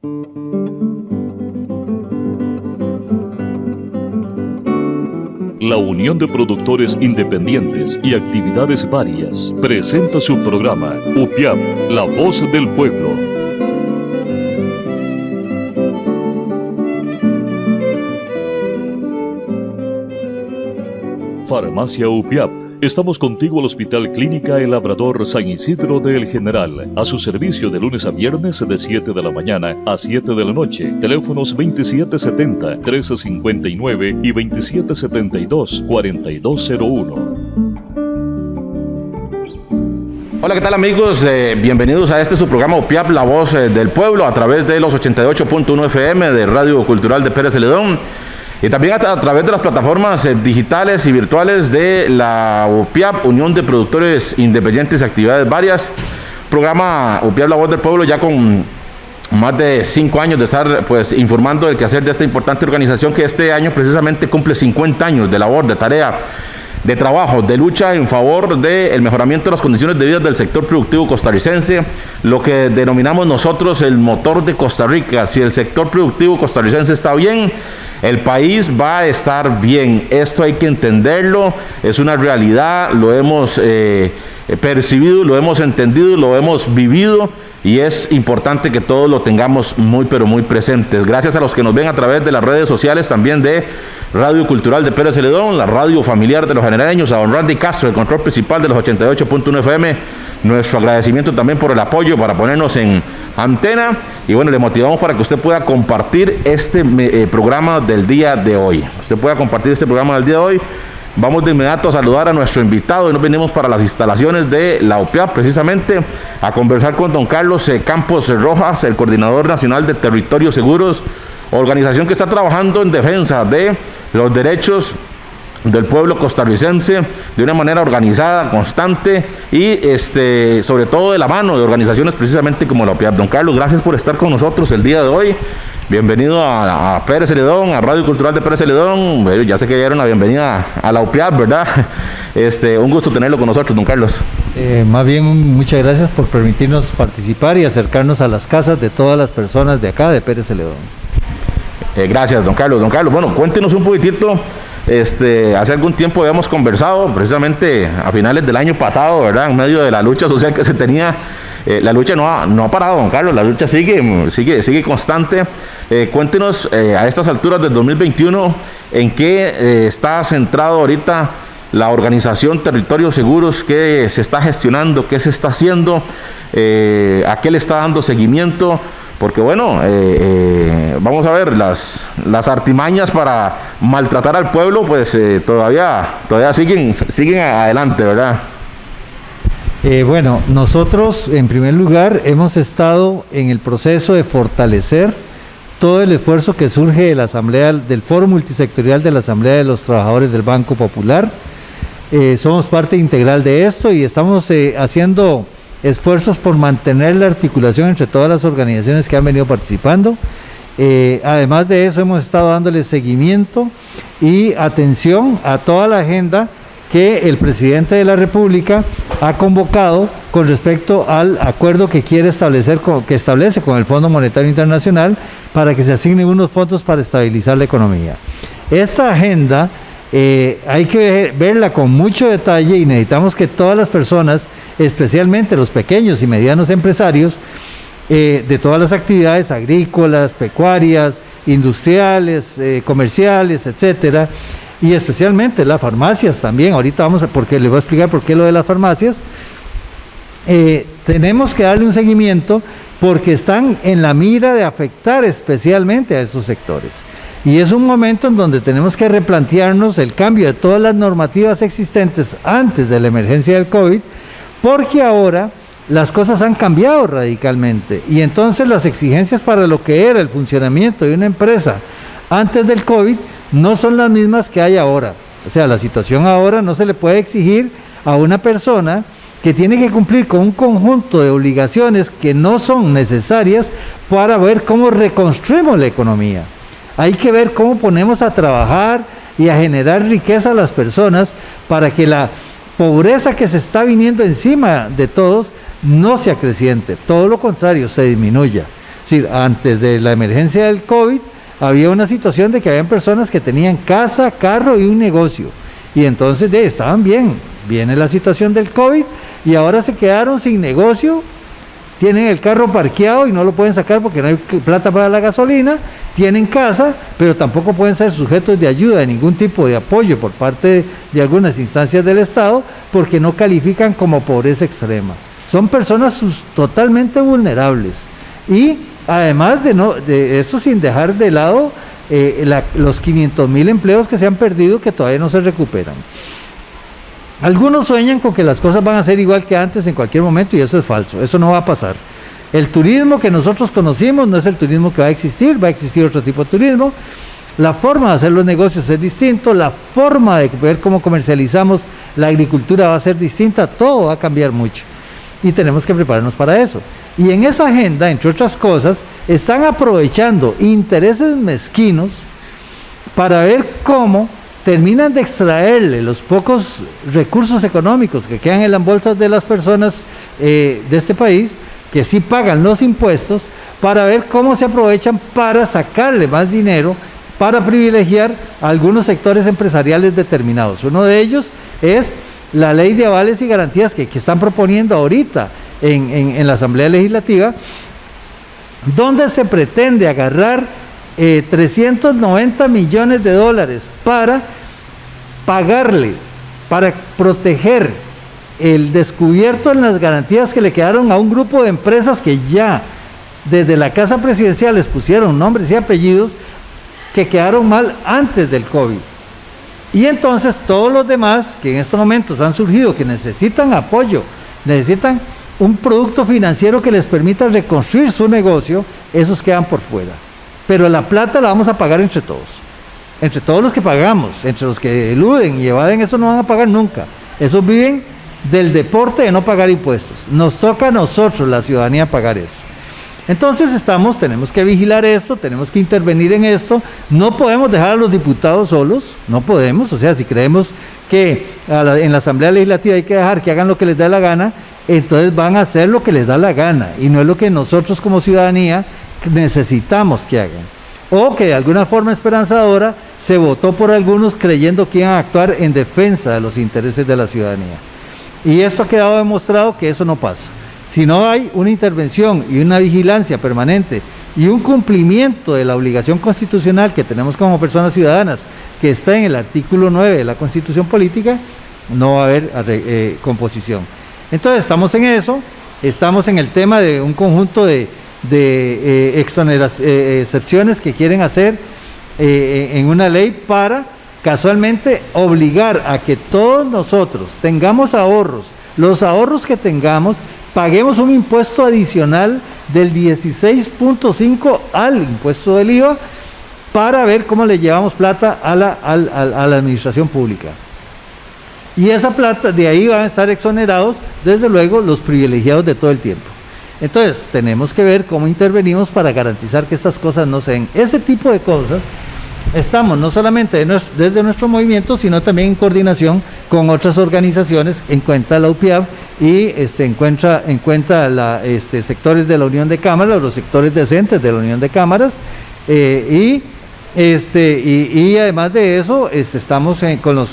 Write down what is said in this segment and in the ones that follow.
La Unión de Productores Independientes y Actividades Varias presenta su programa UPIAP, La Voz del Pueblo. Farmacia UPIAP. Estamos contigo al Hospital Clínica El Labrador San Isidro de El General, a su servicio de lunes a viernes de 7 de la mañana a 7 de la noche. Teléfonos 2770-1359 y 2772-4201. Hola, ¿qué tal amigos? Bienvenidos a su programa UPIAP, La Voz del Pueblo, a través de los 88.1 FM de Radio Cultural de Pérez Celedón. Y también a través de las plataformas digitales y virtuales de la UPIAP, Unión de Productores Independientes y Actividades Varias. Programa UPIAP La Voz del Pueblo, ya con más de 5 años de estar informando del quehacer de esta importante organización que este año precisamente cumple 50 años de labor, de tarea, de trabajo, de lucha en favor del mejoramiento de las condiciones de vida del sector productivo costarricense, lo que denominamos nosotros el motor de Costa Rica. Si el sector productivo costarricense está bien, el país va a estar bien. Esto hay que entenderlo, es una realidad, lo hemos percibido, lo hemos entendido, lo hemos vivido y es importante que todos lo tengamos muy pero muy presentes. Gracias a los que nos ven a través de las redes sociales también de Radio Cultural de Pérez Celedón, la radio familiar de los generaleños, a don Randy Castro, el control principal de los 88.1 FM. Nuestro agradecimiento también por el apoyo para ponernos en antena y bueno, le motivamos para que usted pueda compartir este programa del día de hoy. Usted pueda compartir este programa del día de hoy. Vamos de inmediato a saludar a nuestro invitado y nos venimos para las instalaciones de la UPIAP precisamente a conversar con don Carlos Campos Rojas, el coordinador nacional de Territorios Seguros, organización que está trabajando en defensa de los derechos del pueblo costarricense de una manera organizada, constante y sobre todo de la mano de organizaciones precisamente como la UPIAP. Don Carlos, gracias por estar con nosotros el día de hoy. Bienvenido a Pérez Celedón, a Radio Cultural de Pérez Celedón. Bueno, ya sé que ya era una bienvenida a la UPIAP, ¿verdad? Un gusto tenerlo con nosotros, don Carlos. Más bien, muchas gracias por permitirnos participar y acercarnos a las casas de todas las personas de acá, de Pérez Celedón. Gracias, don Carlos. Don Carlos, bueno, cuéntenos un poquitito. Hace algún tiempo habíamos conversado, precisamente a finales del año pasado, ¿verdad? En medio de la lucha social que se tenía. La lucha no ha parado, don Carlos, la lucha sigue constante. Cuéntenos a estas alturas del 2021, ¿en qué está centrado ahorita la organización Territorios Seguros? ¿Qué se está gestionando? ¿Qué se está haciendo? ¿A qué le está dando seguimiento? Porque bueno, vamos a ver, las artimañas para maltratar al pueblo, pues todavía siguen adelante, ¿verdad? Bueno, nosotros en primer lugar hemos estado en el proceso de fortalecer todo el esfuerzo que surge de la Asamblea, del Foro Multisectorial de la Asamblea de los Trabajadores del Banco Popular. Somos parte integral de esto y estamos haciendo esfuerzos por mantener la articulación entre todas las organizaciones que han venido participando. Además de eso, hemos estado dándole seguimiento y atención a toda la agenda que el presidente de la República ha convocado con respecto al acuerdo que quiere establece con el Fondo Monetario Internacional para que se asignen unos fondos para estabilizar la economía. Esta agenda hay que verla con mucho detalle y necesitamos que todas las personas, especialmente los pequeños y medianos empresarios de todas las actividades agrícolas, pecuarias, industriales, comerciales, etcétera, y especialmente las farmacias también. Ahorita porque les voy a explicar por qué lo de las farmacias. Tenemos que darle un seguimiento porque están en la mira de afectar especialmente a estos sectores. Y es un momento en donde tenemos que replantearnos el cambio de todas las normativas existentes antes de la emergencia del COVID, porque ahora las cosas han cambiado radicalmente y entonces las exigencias para lo que era el funcionamiento de una empresa antes del COVID no son las mismas que hay ahora. O sea, la situación ahora no se le puede exigir a una persona que tiene que cumplir con un conjunto de obligaciones que no son necesarias para ver cómo reconstruimos la economía. Hay que ver cómo ponemos a trabajar y a generar riqueza a las personas para que la pobreza que se está viniendo encima de todos no se acreciente, todo lo contrario, se disminuya. decir, antes de la emergencia del COVID, había una situación de que habían personas que tenían casa, carro y un negocio. Y entonces estaban bien. Viene la situación del COVID y ahora se quedaron sin negocio. Tienen el carro parqueado y no lo pueden sacar porque no hay plata para la gasolina. Tienen casa, pero tampoco pueden ser sujetos de ayuda, de ningún tipo de apoyo por parte de algunas instancias del Estado, porque no califican como pobreza extrema. Son personas totalmente vulnerables. Y además de esto, sin dejar de lado los 500,000 empleos que se han perdido, que todavía no se recuperan. Algunos sueñan con que las cosas van a ser igual que antes en cualquier momento, y eso es falso, eso no va a pasar. El turismo que nosotros conocimos no es el turismo que va a existir otro tipo de turismo. La forma de hacer los negocios es distinto, la forma de ver cómo comercializamos la agricultura va a ser distinta, todo va a cambiar mucho. Y tenemos que prepararnos para eso. Y en esa agenda, entre otras cosas, están aprovechando intereses mezquinos para ver cómo terminan de extraerle los pocos recursos económicos que quedan en las bolsas de las personas de este país, que sí pagan los impuestos, para ver cómo se aprovechan para sacarle más dinero, para privilegiar a algunos sectores empresariales determinados. Uno de ellos es la ley de avales y garantías que están proponiendo ahorita en la Asamblea Legislativa, donde se pretende agarrar 390 millones de dólares para pagarle, para proteger el descubierto en las garantías que le quedaron a un grupo de empresas que ya desde la Casa Presidencial les pusieron nombres y apellidos, que quedaron mal antes del COVID. Y entonces todos los demás que en estos momentos han surgido, que necesitan apoyo, necesitan un producto financiero que les permita reconstruir su negocio, esos quedan por fuera. Pero la plata la vamos a pagar entre todos los que pagamos, entre los que eluden y evaden, eso no van a pagar nunca. Esos viven del deporte de no pagar impuestos. Nos toca a nosotros, la ciudadanía, pagar eso. Entonces tenemos que vigilar esto, tenemos que intervenir en esto. No podemos dejar a los diputados solos, no podemos. O sea, si creemos que en la Asamblea Legislativa hay que dejar que hagan lo que les da la gana, entonces van a hacer lo que les da la gana y no es lo que nosotros como ciudadanía necesitamos que hagan. O que de alguna forma esperanzadora se votó por algunos creyendo que iban a actuar en defensa de los intereses de la ciudadanía. Y esto ha quedado demostrado que eso no pasa. Si no hay una intervención y una vigilancia permanente y un cumplimiento de la obligación constitucional que tenemos como personas ciudadanas, que está en el artículo 9 de la Constitución Política, no va a haber composición. Entonces estamos en eso, estamos en el tema de un conjunto de excepciones que quieren hacer en una ley para casualmente obligar a que todos nosotros tengamos ahorros, los ahorros que tengamos, paguemos un impuesto adicional del 16.5 al impuesto del IVA para ver cómo le llevamos plata a la administración pública. Y esa plata, de ahí van a estar exonerados, desde luego, los privilegiados de todo el tiempo. Entonces, tenemos que ver cómo intervenimos para garantizar que estas cosas no se den. Ese tipo de cosas estamos no solamente desde nuestro movimiento, sino también en coordinación con otras organizaciones, en cuenta la UPIAP y en cuenta sectores de la Unión de Cámaras, los sectores decentes de la Unión de Cámaras, y además de eso, estamos con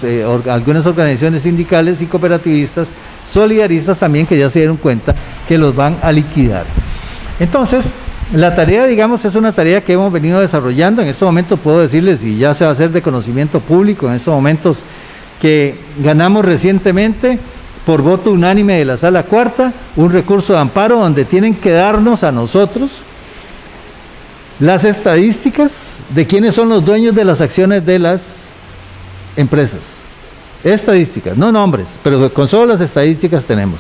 algunas organizaciones sindicales y cooperativistas, solidaristas también, que ya se dieron cuenta que los van a liquidar. Entonces, la tarea, digamos, es una tarea que hemos venido desarrollando. En este momento puedo decirles, y ya se va a hacer de conocimiento público, en estos momentos que ganamos recientemente, por voto unánime de la Sala Cuarta, un recurso de amparo donde tienen que darnos a nosotros las estadísticas de quiénes son los dueños de las acciones de las empresas. Estadísticas, no nombres, pero con solo las estadísticas tenemos.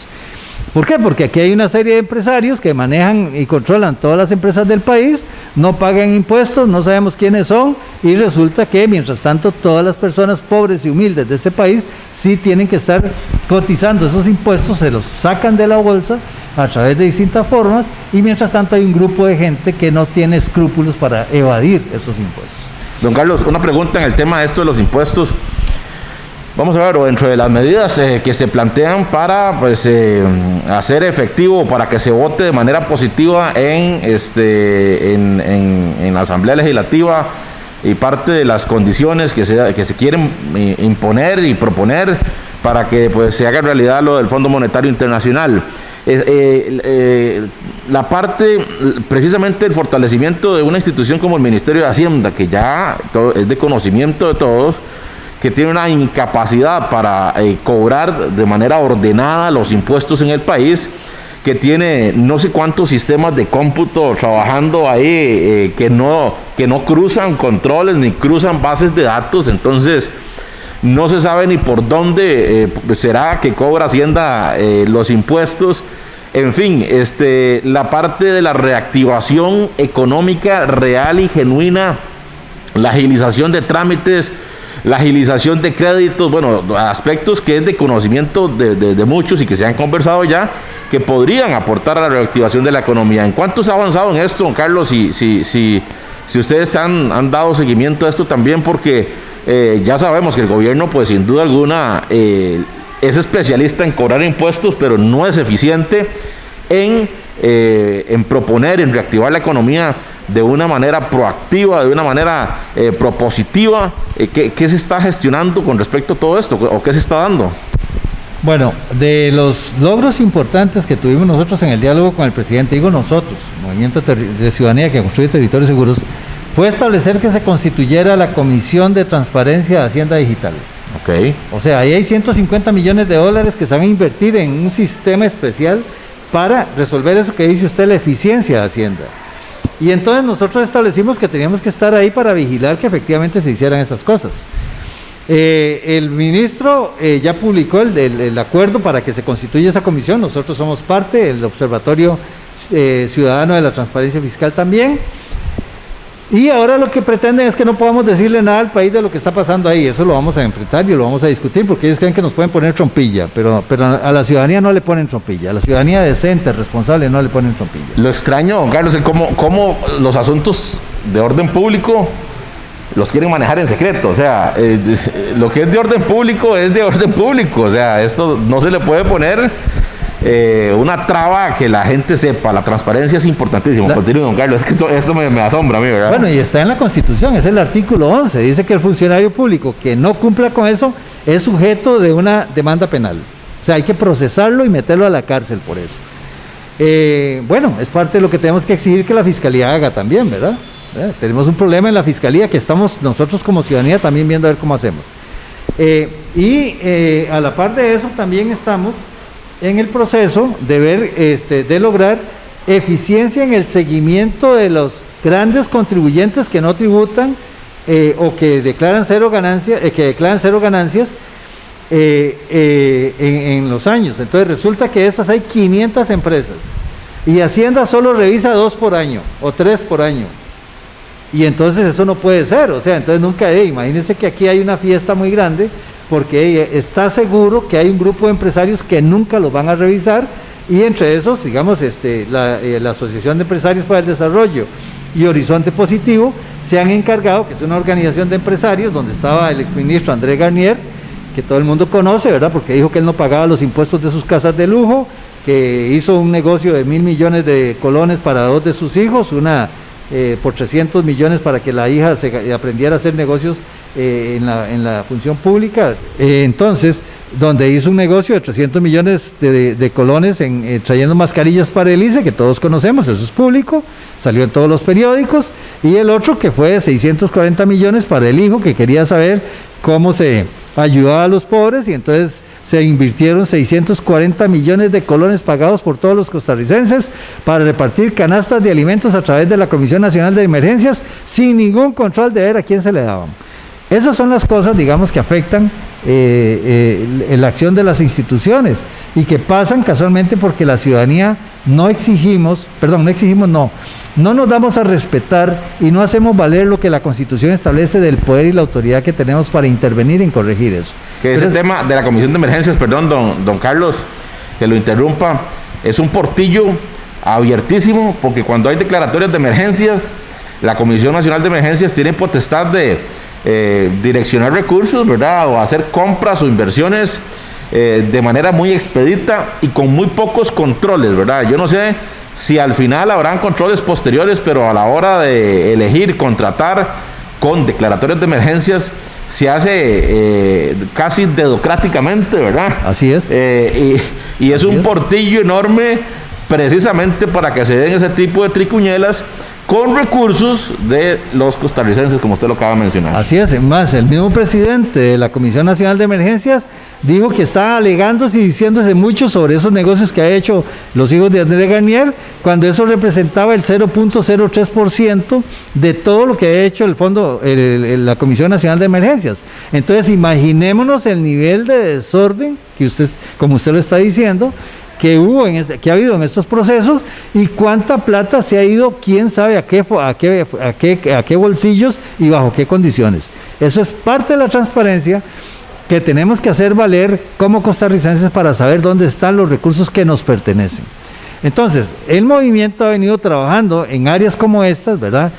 ¿Por qué? Porque aquí hay una serie de empresarios que manejan y controlan todas las empresas del país, no pagan impuestos, no sabemos quiénes son, y resulta que mientras tanto todas las personas pobres y humildes de este país sí tienen que estar cotizando esos impuestos, se los sacan de la bolsa a través de distintas formas, y mientras tanto hay un grupo de gente que no tiene escrúpulos para evadir esos impuestos. Don Carlos, una pregunta en el tema de esto de los impuestos. Vamos a ver, dentro de las medidas que se plantean para pues, hacer efectivo, para que se vote de manera positiva en la Asamblea Legislativa, y parte de las condiciones que se quieren imponer y proponer para que pues, se haga realidad lo del Fondo Monetario Internacional. La parte, precisamente el fortalecimiento de una institución como el Ministerio de Hacienda, que ya es de conocimiento de todos, que tiene una incapacidad para cobrar de manera ordenada los impuestos en el país, que tiene no sé cuántos sistemas de cómputo trabajando ahí que no cruzan controles ni cruzan bases de datos. Entonces no se sabe ni por dónde será que cobra Hacienda los impuestos. En fin, la parte de la reactivación económica real y genuina, la agilización de trámites, la agilización de créditos, bueno, aspectos que es de conocimiento de muchos y que se han conversado ya, que podrían aportar a la reactivación de la economía. ¿En cuánto se ha avanzado en esto, don Carlos? Si ustedes han dado seguimiento a esto también, porque ya sabemos que el gobierno, pues sin duda alguna, es especialista en cobrar impuestos, pero no es eficiente en proponer, en reactivar la economía de una manera proactiva, de una manera propositiva. ¿Qué se está gestionando con respecto a todo esto? ¿O qué se está dando? Bueno, de los logros importantes que tuvimos nosotros en el diálogo con el presidente, digo nosotros, Movimiento de Ciudadanía que Construye Territorios Seguros, fue establecer que se constituyera la Comisión de Transparencia de Hacienda Digital. Okay. O sea, ahí hay 150 millones de dólares que se van a invertir en un sistema especial para resolver eso que dice usted, la eficiencia de Hacienda. Y entonces nosotros establecimos que teníamos que estar ahí para vigilar que efectivamente se hicieran estas cosas. El ministro ya publicó el acuerdo para que se constituya esa comisión. Nosotros somos parte del Observatorio Ciudadano de la Transparencia Fiscal también. Y ahora lo que pretenden es que no podamos decirle nada al país de lo que está pasando ahí. Eso lo vamos a enfrentar y lo vamos a discutir, porque ellos creen que nos pueden poner trompilla, pero a la ciudadanía no le ponen trompilla. A la ciudadanía decente, responsable, no le ponen trompilla. Lo extraño, don Carlos, es cómo los asuntos de orden público los quieren manejar en secreto. O sea, lo que es de orden público es de orden público. O sea, esto no se le puede poner una traba a que la gente sepa. La transparencia es importantísimo. Continúe, don Carlos, es que esto me asombra a mí, ¿verdad? Bueno, y está en la Constitución, es el artículo 11, dice que el funcionario público que no cumpla con eso es sujeto de una demanda penal. O sea, hay que procesarlo y meterlo a la cárcel por eso. Bueno, es parte de lo que tenemos que exigir que la Fiscalía haga también, ¿verdad? Tenemos un problema en la Fiscalía que estamos nosotros como ciudadanía también viendo a ver cómo hacemos. A la par de eso también estamos en el proceso de ver, de lograr eficiencia en el seguimiento de los grandes contribuyentes que no tributan o que declaran cero ganancias, en los años. Entonces resulta que de esas hay 500 empresas y Hacienda solo revisa 2 por año o 3 por año. Y entonces eso no puede ser, o sea, entonces nunca, imagínense que aquí hay una fiesta muy grande, porque está seguro que hay un grupo de empresarios que nunca los van a revisar, y entre esos, digamos, la Asociación de Empresarios para el Desarrollo y Horizonte Positivo se han encargado, que es una organización de empresarios, donde estaba el exministro André Garnier, que todo el mundo conoce, ¿verdad?, porque dijo que él no pagaba los impuestos de sus casas de lujo, que hizo un negocio de 1.000 millones de colones para 2 de sus hijos, por 300 millones para que la hija aprendiera a hacer negocios en la función pública. Entonces, donde hizo un negocio de 300 millones de colones trayendo mascarillas para el ICE, que todos conocemos, eso es público, salió en todos los periódicos, y el otro que fue de 640 millones para el hijo, que quería saber cómo se ayudaba a los pobres, y entonces se invirtieron 640 millones de colones pagados por todos los costarricenses para repartir canastas de alimentos a través de la Comisión Nacional de Emergencias sin ningún control de ver a quién se le daban. Esas son las cosas, digamos, que afectan la acción de las instituciones y que pasan casualmente porque la ciudadanía no nos damos a respetar y no hacemos valer lo que la Constitución establece del poder y la autoridad que tenemos para intervenir en corregir eso. Que ese tema de la Comisión de Emergencias, perdón, don Carlos, que lo interrumpa, es un portillo abiertísimo, porque cuando hay declaratorias de emergencias, la Comisión Nacional de Emergencias tiene potestad de direccionar recursos, ¿verdad? O hacer compras o inversiones de manera muy expedita y con muy pocos controles, ¿verdad? Yo no sé si al final habrán controles posteriores, pero a la hora de elegir, contratar con declaratorios de emergencias, se hace casi dedocráticamente, ¿verdad? Así es. Y es un portillo enorme precisamente para que se den ese tipo de tricuñelas con recursos de los costarricenses, como usted lo acaba de mencionar. Así es, más el mismo presidente de la Comisión Nacional de Emergencias dijo que está alegándose y diciéndose mucho sobre esos negocios que ha hecho los hijos de André Garnier, cuando eso representaba el 0.03% de todo lo que ha hecho el fondo, la Comisión Nacional de Emergencias. Entonces, imaginémonos el nivel de desorden que usted, como usted lo está diciendo, que ha habido en estos procesos, y cuánta plata se ha ido, quién sabe a qué bolsillos y bajo qué condiciones. Eso es parte de la transparencia que tenemos que hacer valer como costarricenses para saber dónde están los recursos que nos pertenecen. Entonces, el movimiento ha venido trabajando en áreas como estas, ¿verdad?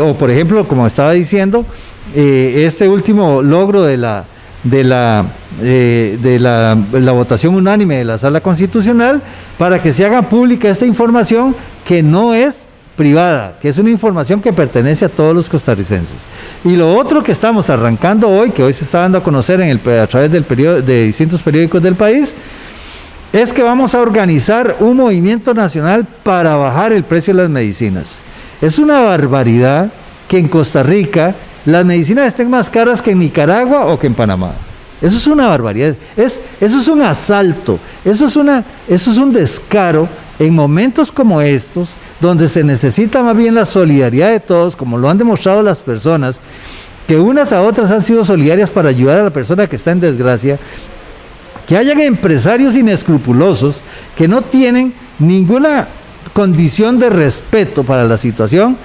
O por ejemplo, como estaba diciendo, este último logro de la votación unánime de la Sala Constitucional, para que se haga pública esta información que no es privada, que es una información que pertenece a todos los costarricenses. Y lo otro que estamos arrancando hoy, que hoy se está dando a conocer a través de distintos periódicos del país, es que vamos a organizar un movimiento nacional para bajar el precio de las medicinas. Es una barbaridad que en Costa Rica las medicinas estén más caras que en Nicaragua o que en Panamá. Eso es una barbaridad, eso es un asalto, eso es un descaro en momentos como estos, donde se necesita más bien la solidaridad de todos, como lo han demostrado las personas, que unas a otras han sido solidarias para ayudar a la persona que está en desgracia, que hayan empresarios inescrupulosos que no tienen ninguna condición de respeto para la situación,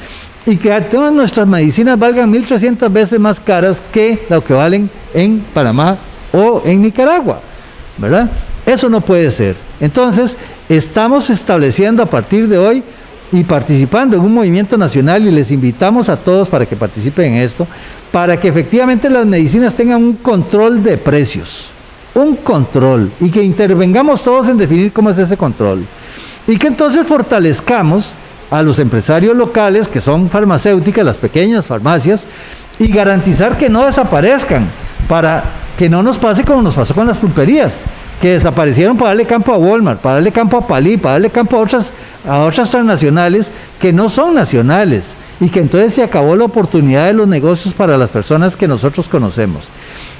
y que todas nuestras medicinas valgan 1.300 veces más caras que lo que valen en Panamá o en Nicaragua, ¿verdad? Eso no puede ser. Entonces, estamos estableciendo a partir de hoy y participando en un movimiento nacional, y les invitamos a todos para que participen en esto, para que efectivamente las medicinas tengan un control de precios, un control, y que intervengamos todos en definir cómo es ese control, y que entonces fortalezcamos a los empresarios locales, que son farmacéuticas, las pequeñas farmacias, y garantizar que no desaparezcan, para que no nos pase como nos pasó con las pulperías, que desaparecieron para darle campo a Walmart, para darle campo a Palí, para darle campo a otras transnacionales que no son nacionales, y que entonces se acabó la oportunidad de los negocios para las personas que nosotros conocemos.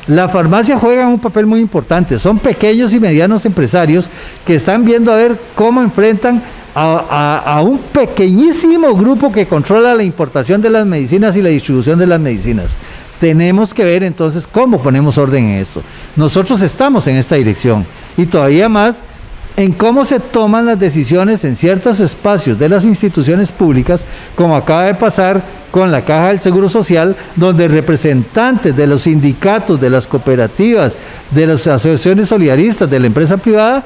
La farmacia juega un papel muy importante, son pequeños y medianos empresarios que están viendo a ver cómo enfrentan a un pequeñísimo grupo que controla la importación de las medicinas y la distribución de las medicinas. Tenemos que ver entonces cómo ponemos orden en esto. Nosotros estamos en esta dirección, y todavía más en cómo se toman las decisiones en ciertos espacios de las instituciones públicas, como acaba de pasar con la Caja del Seguro Social, donde representantes de los sindicatos, de las cooperativas, de las asociaciones solidaristas, de la empresa privada,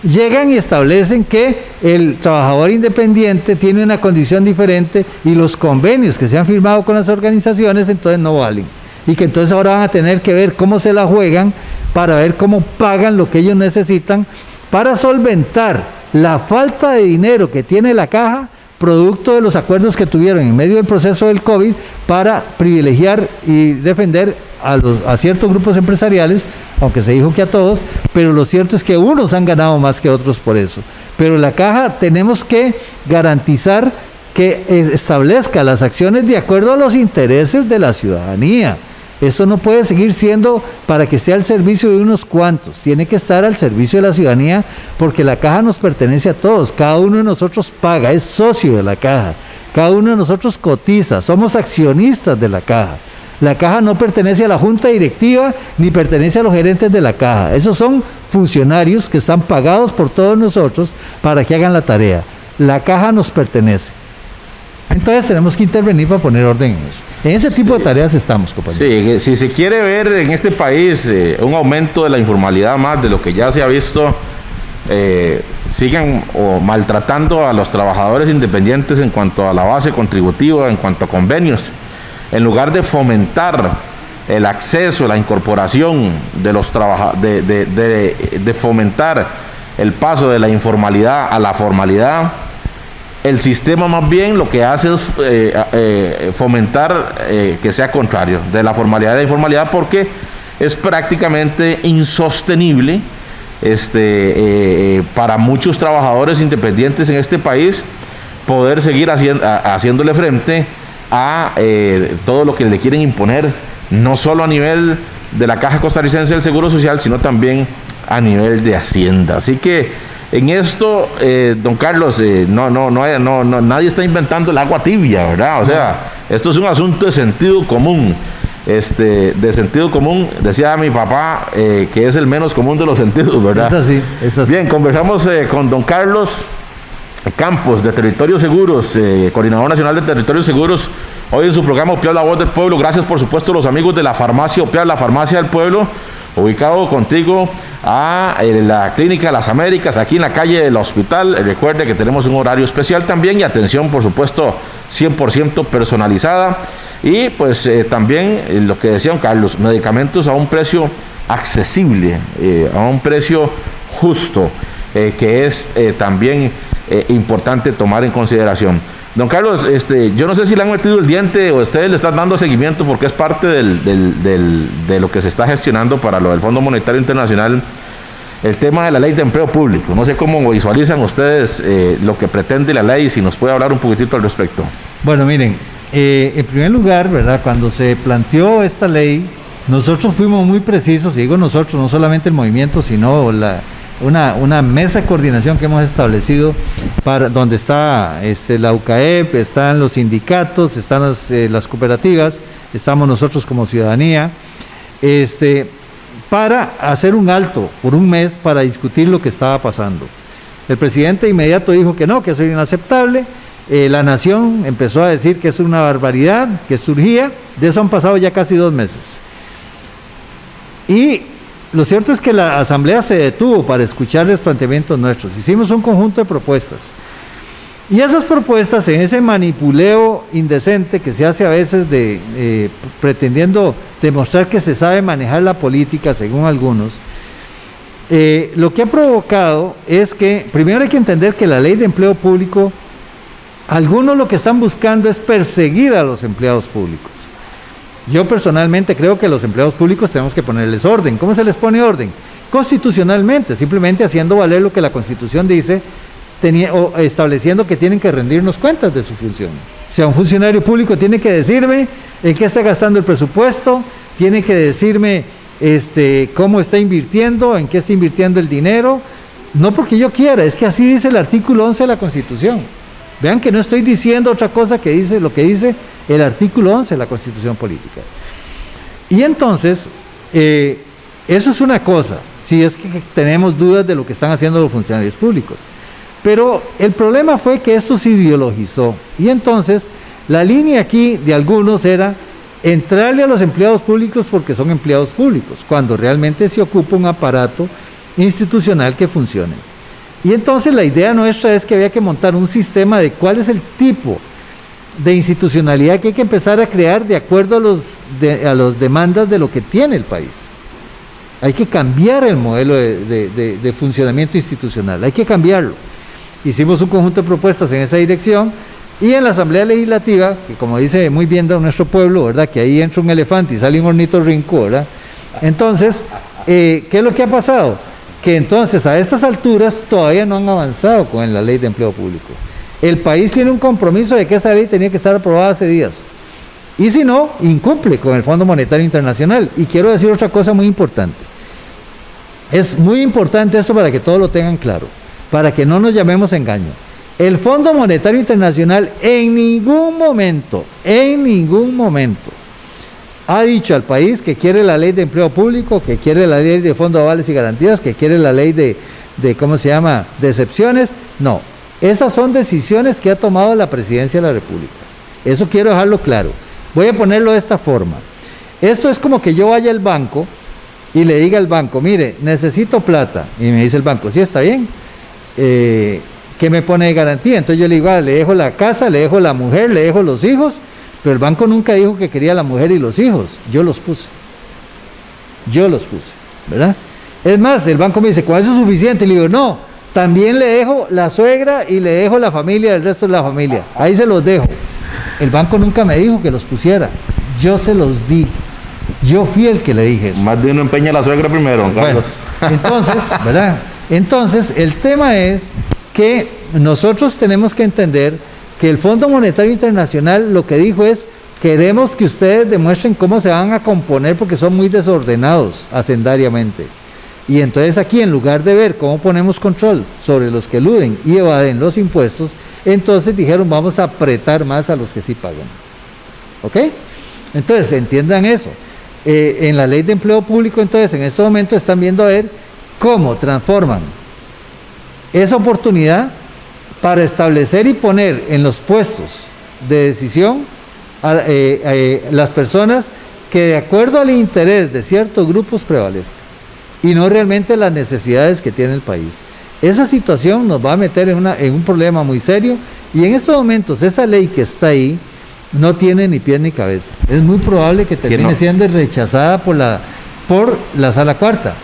llegan y establecen que el trabajador independiente tiene una condición diferente, y los convenios que se han firmado con las organizaciones entonces no valen, y que entonces ahora van a tener que ver cómo se la juegan para ver cómo pagan lo que ellos necesitan para solventar la falta de dinero que tiene la caja, producto de los acuerdos que tuvieron en medio del proceso del COVID para privilegiar y defender a ciertos grupos empresariales, aunque se dijo que a todos, pero lo cierto es que unos han ganado más que otros por eso. Pero la caja tenemos que garantizar que establezca las acciones de acuerdo a los intereses de la ciudadanía. Esto no puede seguir siendo para que esté al servicio de unos cuantos, tiene que estar al servicio de la ciudadanía, porque la caja nos pertenece a todos, cada uno de nosotros paga, es socio de la caja, cada uno de nosotros cotiza, somos accionistas de la caja. La caja no pertenece a la junta directiva ni pertenece a los gerentes de la caja, esos son funcionarios que están pagados por todos nosotros para que hagan la tarea. La caja nos pertenece. Entonces tenemos que intervenir para poner orden en eso. En ese tipo de tareas estamos, compañeros. Sí, si se quiere ver en este país un aumento de la informalidad más de lo que ya se ha visto, sigan maltratando a los trabajadores independientes en cuanto a la base contributiva, en cuanto a convenios, en lugar de fomentar el acceso, la incorporación de los trabajadores, de fomentar el paso de la informalidad a la formalidad, el sistema más bien lo que hace es fomentar que sea contrario, de la formalidad a la informalidad, porque es prácticamente insostenible para muchos trabajadores independientes en este país poder seguir haciéndole frente a todo lo que le quieren imponer, no solo a nivel de la Caja Costarricense del Seguro Social, sino también a nivel de Hacienda. Así que en esto, don Carlos, nadie está inventando el agua tibia, ¿verdad? O sea, esto es un asunto de sentido común. De sentido común, decía mi papá, que es el menos común de los sentidos, ¿verdad? Es así. Bien, conversamos con don Carlos Campos, de Territorios Seguros, Coordinador Nacional de Territorios Seguros, hoy en su programa OPIAP, la voz del pueblo. Gracias, por supuesto, a los amigos de la farmacia OPIAP, la farmacia del pueblo, ubicado contigo a la Clínica Las Américas, aquí en la calle del Hospital. Recuerde que tenemos un horario especial también y atención, por supuesto, 100% personalizada. Y pues también lo que decía don Carlos, medicamentos a un precio accesible, a un precio justo, que es también importante tomar en consideración. Don Carlos, yo no sé si le han metido el diente o ustedes le están dando seguimiento, porque es parte de lo que se está gestionando para lo del Fondo Monetario Internacional, el tema de la ley de empleo público. No sé cómo visualizan ustedes lo que pretende la ley, si nos puede hablar un poquitito al respecto. Bueno, miren, en primer lugar, ¿verdad?, cuando se planteó esta ley, nosotros fuimos muy precisos, y digo nosotros, no solamente el movimiento, sino una mesa de coordinación que hemos establecido, donde está la UCAEP, están los sindicatos, están las cooperativas, estamos nosotros como ciudadanía, para hacer un alto por un mes para discutir lo que estaba pasando. El presidente de inmediato dijo que no, que eso es inaceptable. La Nación empezó a decir que es una barbaridad, que surgía. De eso han pasado ya casi 2 meses. Y lo cierto es que la Asamblea se detuvo para escuchar los planteamientos nuestros. Hicimos un conjunto de propuestas. Y esas propuestas, en ese manipuleo indecente que se hace a veces pretendiendo demostrar que se sabe manejar la política, según algunos, lo que ha provocado es que, primero hay que entender que la ley de empleo público, algunos lo que están buscando es perseguir a los empleados públicos. Yo personalmente creo que a los empleados públicos tenemos que ponerles orden. ¿Cómo se les pone orden? Constitucionalmente, simplemente haciendo valer lo que la Constitución dice, o estableciendo que tienen que rendirnos cuentas de su función. O sea, un funcionario público tiene que decirme en qué está gastando el presupuesto, tiene que decirme cómo está invirtiendo, en qué está invirtiendo el dinero, no porque yo quiera, es que así dice el artículo 11 de la Constitución. Vean que no estoy diciendo otra cosa que dice lo que dice el artículo 11 de la Constitución Política. Y entonces, eso es una cosa, si es que tenemos dudas de lo que están haciendo los funcionarios públicos. Pero el problema fue que esto se ideologizó. Y entonces, la línea aquí de algunos era entrarle a los empleados públicos porque son empleados públicos, cuando realmente se ocupa un aparato institucional que funcione. Y entonces la idea nuestra es que había que montar un sistema de cuál es el tipo de institucionalidad que hay que empezar a crear de acuerdo a las demandas de lo que tiene el país. Hay que cambiar el modelo de funcionamiento institucional, hay que cambiarlo. Hicimos un conjunto de propuestas en esa dirección, y en la Asamblea Legislativa, que como dice muy bien de nuestro pueblo, ¿verdad?, que ahí entra un elefante y sale un ornitorrinco, ¿verdad? Entonces, ¿qué es lo que ha pasado? Que entonces a estas alturas todavía no han avanzado con la ley de empleo público. El país tiene un compromiso de que esa ley tenía que estar aprobada hace días, y si no, incumple con el Fondo Monetario Internacional. Y quiero decir otra cosa muy importante. Es muy importante esto para que todos lo tengan claro, para que no nos llamemos a engaño. El Fondo Monetario Internacional en ningún momento ha dicho al país que quiere la ley de empleo público, que quiere la ley de Fondo de Avales y Garantías, que quiere la ley de excepciones. No, esas son decisiones que ha tomado la Presidencia de la República. Eso quiero dejarlo claro. Voy a ponerlo de esta forma. Esto es como que yo vaya al banco y le diga al banco, mire, necesito plata. Y me dice el banco, sí, está bien. ¿Qué me pone de garantía? Entonces yo le digo, le dejo la casa, le dejo la mujer, le dejo los hijos. Pero el banco nunca dijo que quería la mujer y los hijos, yo los puse. yo los puse, ¿verdad? Es más, el banco me dice, ¿con eso es suficiente? Y le digo, no, también le dejo la suegra y le dejo la familia, el resto de la familia, ahí se los dejo. El banco nunca me dijo que los pusiera, yo se los di, yo fui el que le dije eso. Más de uno empeña a la suegra primero, don Carlos. Bueno, entonces, ¿verdad? Entonces, el tema es que nosotros tenemos que entender que el Fondo Monetario Internacional lo que dijo es, queremos que ustedes demuestren cómo se van a componer porque son muy desordenados hacendariamente. Y entonces aquí, en lugar de ver cómo ponemos control sobre los que eluden y evaden los impuestos, entonces dijeron, vamos a apretar más a los que sí pagan. ¿Ok? Entonces, entiendan eso. En la ley de empleo público, entonces, en este momento están viendo a ver cómo transforman esa oportunidad para establecer y poner en los puestos de decisión a las personas que de acuerdo al interés de ciertos grupos prevalezcan y no realmente las necesidades que tiene el país. Esa situación nos va a meter en un problema muy serio y en estos momentos esa ley que está ahí no tiene ni pie ni cabeza. Es muy probable que termine siendo rechazada por la Sala Cuarta.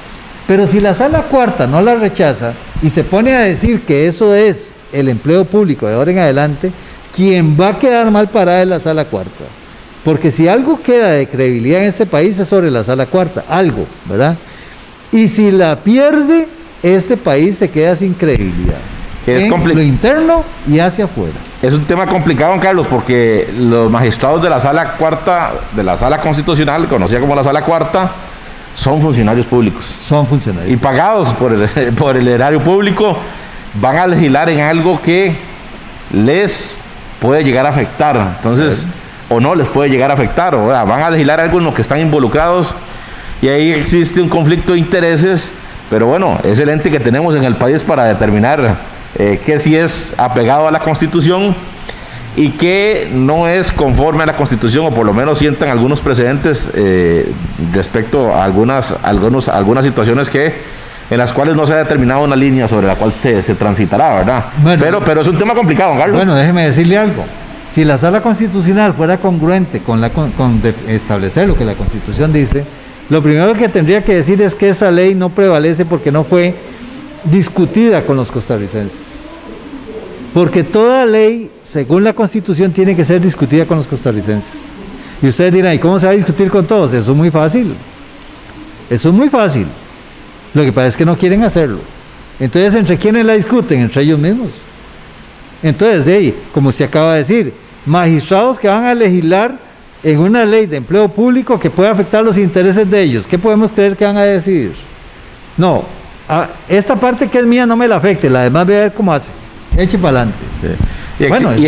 Pero si la Sala Cuarta no la rechaza y se pone a decir que eso es el empleo público de ahora en adelante, quien va a quedar mal parada es la Sala Cuarta. Porque si algo queda de credibilidad en este país es sobre la Sala Cuarta, algo, ¿verdad? Y si la pierde, este país se queda sin credibilidad. En lo interno y hacia afuera. Es un tema complicado, don Carlos, porque los magistrados de la Sala Cuarta, de la Sala Constitucional, conocida como la Sala Cuarta, son funcionarios públicos. Son funcionarios. Y pagados por el erario público, van a legislar en algo que les puede llegar a afectar. Entonces, o no les puede llegar a afectar, o van a legislar algo en lo que están involucrados, y ahí existe un conflicto de intereses, pero bueno, es el ente que tenemos en el país para determinar que sí es apegado a la Constitución y que no es conforme a la Constitución, o por lo menos sientan algunos precedentes respecto a algunas situaciones en las cuales no se ha determinado una línea sobre la cual se transitará, ¿verdad? Bueno, pero es un tema complicado, don Carlos. Bueno, déjeme decirle algo. Si la Sala Constitucional fuera congruente con establecer lo que la Constitución dice, lo primero que tendría que decir es que esa ley no prevalece porque no fue discutida con los costarricenses. Porque toda ley, según la Constitución, tiene que ser discutida con los costarricenses. Y ustedes dirán, ¿y cómo se va a discutir con todos? Eso es muy fácil. Eso es muy fácil. Lo que pasa es que no quieren hacerlo. Entonces, ¿entre quiénes la discuten? Entre ellos mismos. Entonces, de ahí, como usted acaba de decir, magistrados que van a legislar en una ley de empleo público que puede afectar los intereses de ellos. ¿Qué podemos creer que van a decidir? No, esta parte que es mía no me la afecte, la demás voy a ver cómo hace. Eche para adelante. Sí.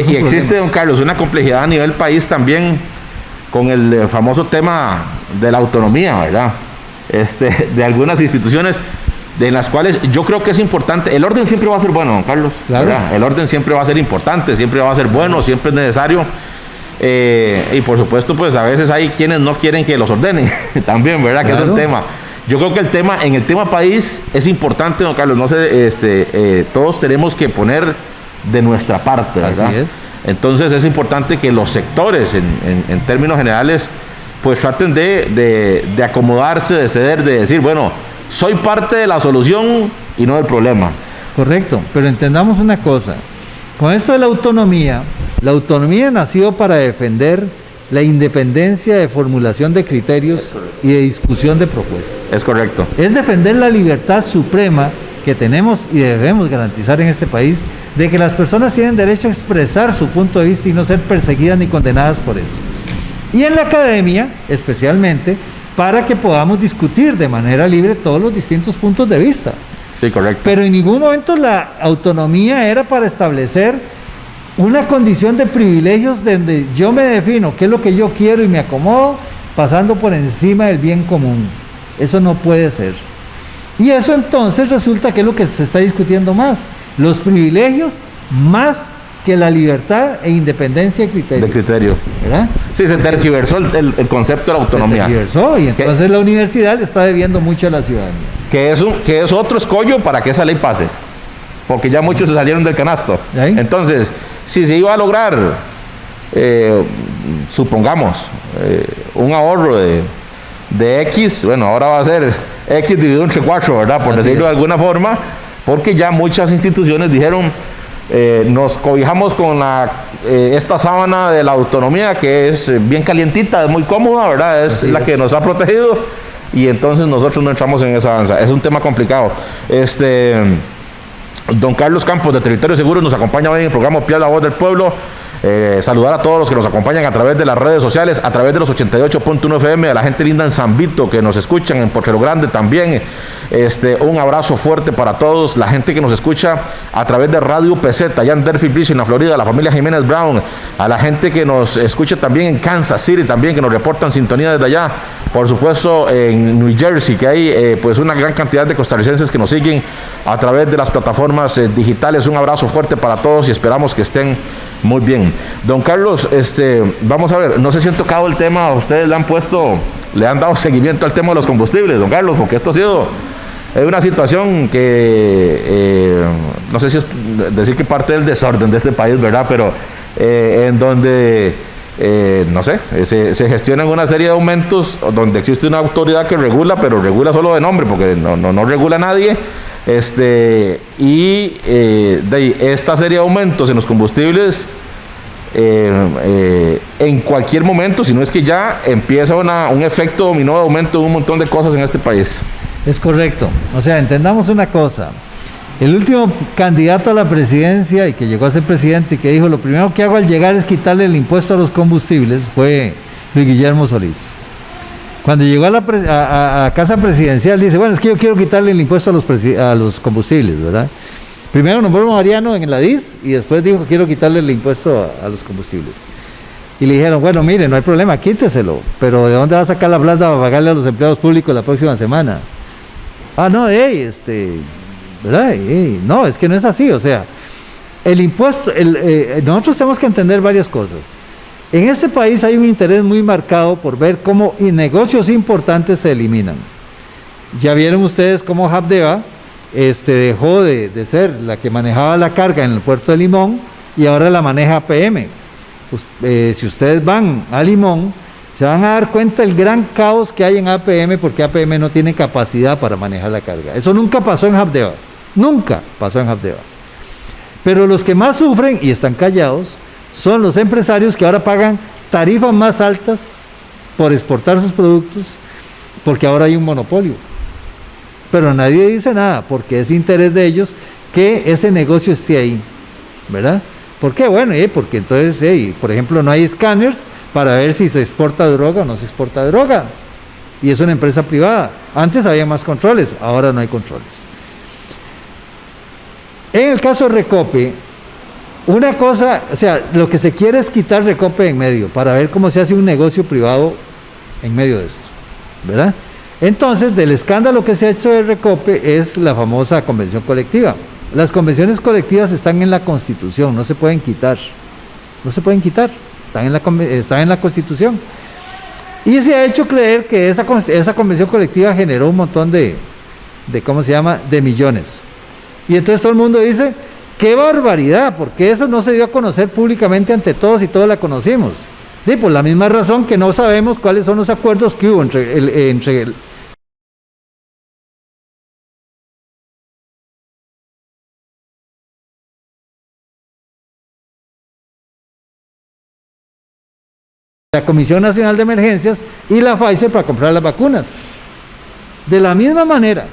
Y existe, don Carlos, una complejidad a nivel país también con el famoso tema de la autonomía, ¿verdad? De algunas instituciones en las cuales yo creo que es importante. El orden siempre va a ser bueno, don Carlos. Claro. ¿Verdad? El orden siempre va a ser importante, siempre va a ser bueno, siempre es necesario. Y por supuesto, pues a veces hay quienes no quieren que los ordenen también, ¿verdad? Claro. Que es un tema. Yo creo que en el tema país es importante, don Carlos, no sé, todos tenemos que poner de nuestra parte, ¿verdad? Así es. Entonces es importante que los sectores, en términos generales, pues traten de acomodarse, de ceder, de decir, bueno, soy parte de la solución y no del problema. Correcto, pero entendamos una cosa. Con esto de la autonomía nació para defender la independencia de formulación de criterios y de discusión de propuestas. Es correcto. Es defender la libertad suprema que tenemos y debemos garantizar en este país, de que las personas tienen derecho a expresar su punto de vista y no ser perseguidas ni condenadas por eso. Y en la academia, especialmente, para que podamos discutir de manera libre todos los distintos puntos de vista. Sí, correcto. Pero en ningún momento la autonomía era para establecer una condición de privilegios donde yo me defino qué es lo que yo quiero y me acomodo, pasando por encima del bien común. Eso no puede ser. Y eso entonces resulta que es lo que se está discutiendo más. Los privilegios más que la libertad e independencia de criterio. De criterio. ¿Verdad? Sí, se tergiversó el concepto de la autonomía. Se tergiversó y entonces la universidad le está debiendo mucho a la ciudadanía. Que es otro escollo para que esa ley pase. Porque ya muchos se salieron del canasto. ¿Ahí? Entonces, si se iba a lograr, supongamos, un ahorro de de X, bueno, ahora va a ser X dividido entre 4, ¿verdad? Por decirlo de alguna forma, porque ya muchas instituciones dijeron, nos cobijamos con esta sábana de la autonomía, que es bien calientita, es muy cómoda, ¿verdad? Es la que nos ha protegido, y entonces nosotros no entramos en esa danza. Es un tema complicado. Don Carlos Campos, de Territorio Seguro, nos acompaña hoy en el programa Piel, la voz del pueblo. Saludar a todos los que nos acompañan a través de las redes sociales, a través de los 88.1 FM, a la gente linda en San Vito que nos escuchan, en Potrero Grande también. Un abrazo fuerte para todos, la gente que nos escucha a través de Radio PZ, allá en Delphi Beach, en la Florida, la familia Jiménez Brown, a la gente que nos escucha también en Kansas City, también que nos reportan sintonía desde allá, por supuesto en New Jersey, que hay pues una gran cantidad de costarricenses que nos siguen a través de las plataformas digitales. Un abrazo fuerte para todos y esperamos que estén muy bien. Don Carlos, vamos a ver, no sé si han tocado el tema, ustedes le han dado seguimiento al tema de los combustibles, don Carlos, porque esto ha sido una situación que no sé si es decir que parte del desorden de este país, ¿verdad? Pero en donde no sé, se gestionan una serie de aumentos donde existe una autoridad que regula, pero regula solo de nombre, porque no regula a nadie. Esta serie de aumentos en los combustibles en cualquier momento, si no es que ya empieza un efecto dominó de aumento de un montón de cosas en este país. Es correcto. O sea, entendamos una cosa. El último candidato a la presidencia y que llegó a ser presidente y que dijo lo primero que hago al llegar es quitarle el impuesto a los combustibles fue Luis Guillermo Solís. Cuando llegó a la casa presidencial dice, bueno, es que yo quiero quitarle el impuesto a los combustibles, ¿verdad? Primero nombró a Mariano en la DIS y después dijo que quiero quitarle el impuesto a los combustibles. Y le dijeron, bueno, mire, no hay problema, quíteselo, pero ¿de dónde va a sacar la plata para pagarle a los empleados públicos la próxima semana? Ah, no, ¿verdad? No, es que no es así, o sea, el impuesto, nosotros tenemos que entender varias cosas. En este país hay un interés muy marcado por ver cómo negocios importantes se eliminan. Ya vieron ustedes cómo Habdeba dejó de ser la que manejaba la carga en el puerto de Limón y ahora la maneja APM. Pues, si ustedes van a Limón, se van a dar cuenta del gran caos que hay en APM porque APM no tiene capacidad para manejar la carga. Eso nunca pasó en Habdeba, nunca pasó en Habdeba. Pero los que más sufren y están callados son los empresarios que ahora pagan tarifas más altas por exportar sus productos porque ahora hay un monopolio. Pero nadie dice nada porque es interés de ellos que ese negocio esté ahí, ¿verdad? ¿Por qué? Bueno, porque entonces, por ejemplo, no hay escáneres para ver si se exporta droga o no se exporta droga. Y es una empresa privada. Antes había más controles, ahora no hay controles. En el caso de Recope, una cosa, o sea, lo que se quiere es quitar Recope en medio, para ver cómo se hace un negocio privado en medio de esto, ¿verdad? Entonces, del escándalo que se ha hecho de Recope es la famosa convención colectiva. Las convenciones colectivas están en la Constitución, no se pueden quitar. No se pueden quitar, están en la Constitución. Y se ha hecho creer que esa convención colectiva generó un montón de millones. Y entonces todo el mundo dice, ¡qué barbaridad! Porque eso no se dio a conocer públicamente ante todos y todos la conocimos. Sí, por la misma razón que no sabemos cuáles son los acuerdos que hubo entre la Comisión Nacional de Emergencias y la Pfizer para comprar las vacunas. De la misma manera,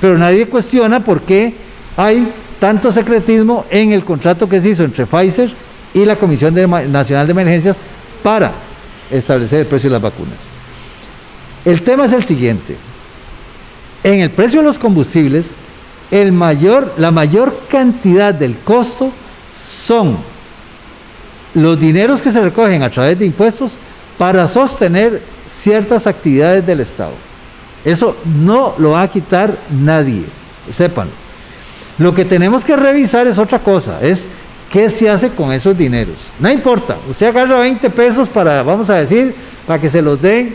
pero nadie cuestiona por qué hay tanto secretismo en el contrato que se hizo entre Pfizer y la Comisión Nacional de Emergencias para establecer el precio de las vacunas. El tema es el siguiente: en el precio de los combustibles, la mayor cantidad del costo son los dineros que se recogen a través de impuestos para sostener ciertas actividades del Estado. Eso no lo va a quitar nadie, sépanlo. Lo que tenemos que revisar es otra cosa, es qué se hace con esos dineros. No importa, usted agarra 20 pesos para que se los den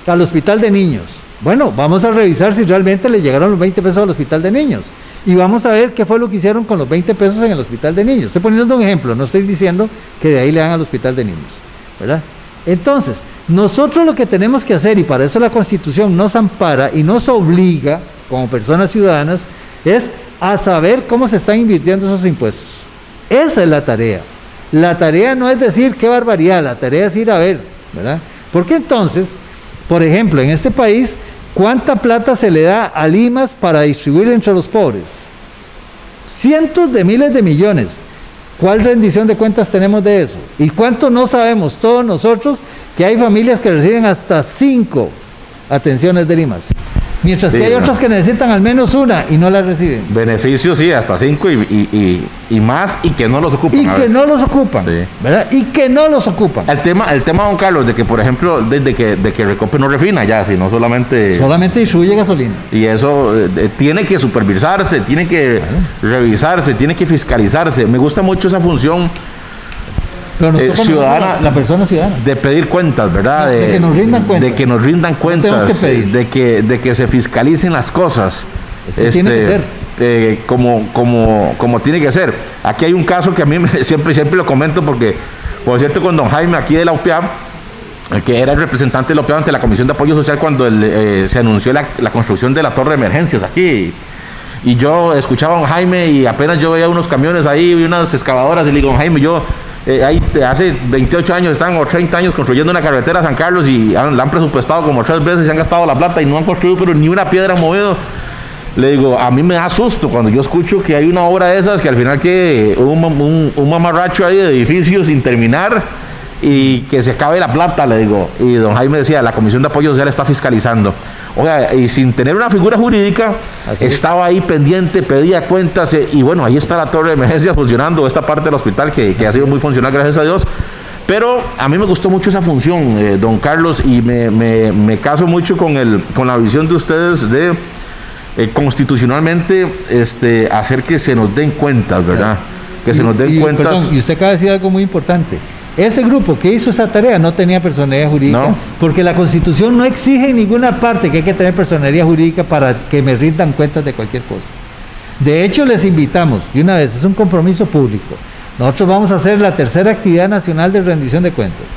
al hospital de niños. Bueno, vamos a revisar si realmente le llegaron los 20 pesos al hospital de niños. Y vamos a ver qué fue lo que hicieron con los 20 pesos en el hospital de niños. Estoy poniendo un ejemplo, no estoy diciendo que de ahí le dan al hospital de niños, ¿verdad? Entonces, Nosotros lo que tenemos que hacer, y para eso la Constitución nos ampara y nos obliga, como personas ciudadanas, es a saber cómo se están invirtiendo esos impuestos. Esa es la tarea. La tarea no es decir qué barbaridad, la tarea es ir a ver, ¿verdad? Porque entonces, por ejemplo, en este país, ¿cuánta plata se le da a Limas para distribuir entre los pobres? Cientos de miles de millones. ¿Cuál rendición de cuentas tenemos de eso? ¿Y cuánto no sabemos todos nosotros que hay familias que reciben hasta 5 atenciones de Limas? Mientras que hay otras que necesitan al menos una y no la reciben. Beneficios, sí, hasta 5 y más, y que no los ocupan. Y que no los ocupan, sí. ¿verdad? Y que no los ocupan. El tema, don Carlos, de que, por ejemplo, de que Recope no refina ya, sino solamente distribuye gasolina. Y eso tiene que supervisarse, tiene que revisarse, tiene que fiscalizarse. Me gusta mucho esa función ciudadana, la persona ciudadana, de pedir cuentas, ¿verdad? De que nos rindan cuentas. De que nos rindan cuentas, no tenemos que pedir. de que se fiscalicen las cosas. Es que tiene que ser. Como tiene que ser. Aquí hay un caso que a mí siempre lo comento porque, por cierto, con don Jaime aquí de la UPIAP, que era el representante de la UPIAP ante la Comisión de Apoyo Social cuando se anunció la construcción de la torre de emergencias aquí. Y yo escuchaba a don Jaime y apenas yo veía unos camiones ahí, vi unas excavadoras y le digo, don Jaime, ahí hace 28 años están o 30 años construyendo una carretera a San Carlos y la han presupuestado como 3 veces y se han gastado la plata y no han construido pero ni una piedra movido. Le digo, a mí me da susto cuando yo escucho que hay una obra de esas que al final que un mamarracho ahí de edificios sin terminar y que se acabe la plata, le digo. Y don Jaime decía, la Comisión de Apoyo Social está fiscalizando. Oiga, y sin tener una figura jurídica, estaba ahí pendiente, pedía cuentas, y bueno, ahí está la torre de emergencias funcionando, esta parte del hospital que ha sido muy funcional, gracias a Dios. Pero a mí me gustó mucho esa función, don Carlos, y me caso mucho con la visión de ustedes de constitucionalmente hacer que se nos den cuentas, ¿verdad? Que se nos den cuentas. Perdón, y usted acaba de decir algo muy importante. Ese grupo que hizo esa tarea no tenía personería jurídica, porque la Constitución no exige en ninguna parte que hay que tener personería jurídica para que me rindan cuentas de cualquier cosa. De hecho, les invitamos, de una vez, es un compromiso público. Nosotros vamos a hacer la tercera actividad nacional de rendición de cuentas.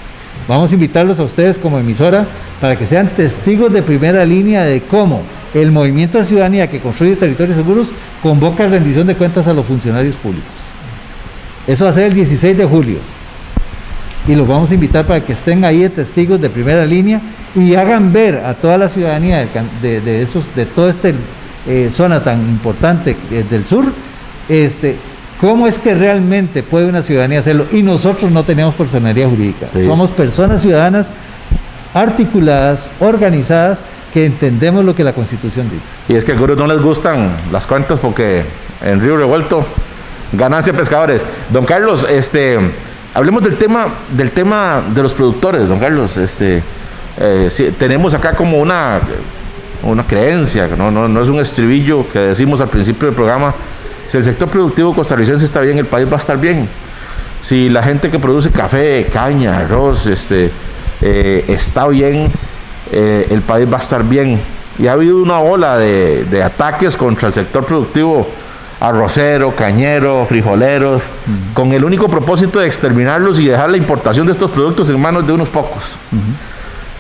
Vamos a invitarlos a ustedes como emisora para que sean testigos de primera línea de cómo el Movimiento de Ciudadanía que construye territorios seguros convoca rendición de cuentas a los funcionarios públicos. Eso va a ser el 16 de julio. Y los vamos a invitar para que estén ahí de testigos de primera línea y hagan ver a toda la ciudadanía de toda esta zona tan importante del sur, cómo es que realmente puede una ciudadanía hacerlo. Y nosotros no tenemos personería jurídica, somos personas ciudadanas articuladas, organizadas, que entendemos lo que la Constitución dice. Y es que a algunos no les gustan las cuentas porque en Río Revuelto, ganancia pescadores. Don Carlos, hablemos del tema de los productores, don Carlos. Tenemos acá como una creencia, no es un estribillo que decimos al principio del programa. Si el sector productivo costarricense está bien, el país va a estar bien. Si la gente que produce café, caña, arroz, está bien, el país va a estar bien. Y ha habido una ola de ataques contra el sector productivo arrocero, cañero, frijoleros, con el único propósito de exterminarlos y dejar la importación de estos productos en manos de unos pocos.